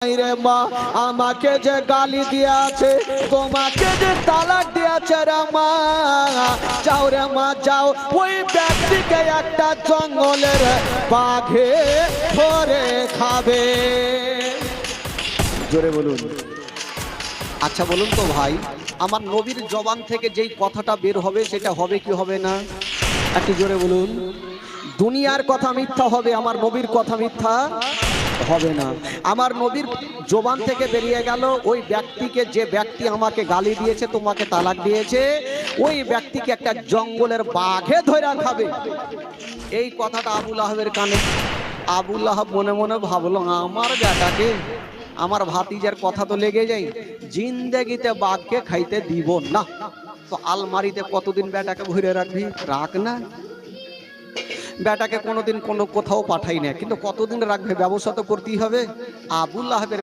রে মা আমাকে যে গালি দিয়েছে, তোমাকে যে তালাক দিয়েছে রে মা, যাও রে মা যাও, ওই ব্যক্তিকে একটা জঙ্গলের বাঘে ধরে খাবে। জোরে বলুন। আচ্ছা বলুন তো ভাই, আমার নবীর জবান থেকে যেই কথাটা বের হবে সেটা হবে কি হবে না? একটু জোরে বলুন। দুনিয়ার কথা মিথ্যা হবে, আমার নবীর কথা মিথ্যা হবে না। আমার নবীর জবান থেকে বেরিয়ে গেল, ওই ব্যক্তিকে, যে ব্যক্তি আমাকে গালি দিয়েছে, তোমাকে তালাক দিয়েছে, ওই ব্যক্তিকে একটা জঙ্গলের বাঘে ধরে খাবে। এই কথাটা আবুল আহাবের কানে। আবুল আহাব মনে মনে ভাবলো, আমার বেটাকে, আমার ভাতিজার কথা তো লেগে যায়, জিন্দেগিতে বাঘকে খাইতে দিব না। তো আলমারিতে কতদিন বেটাকে ভরে রাখবি? রাখ না। বেটাকে কোনোদিন কোনো কোথাও পাঠাই না, কিন্তু কতদিন রাখবে? ব্যবস্থা তো করতেই হবে। আবুল আহাবের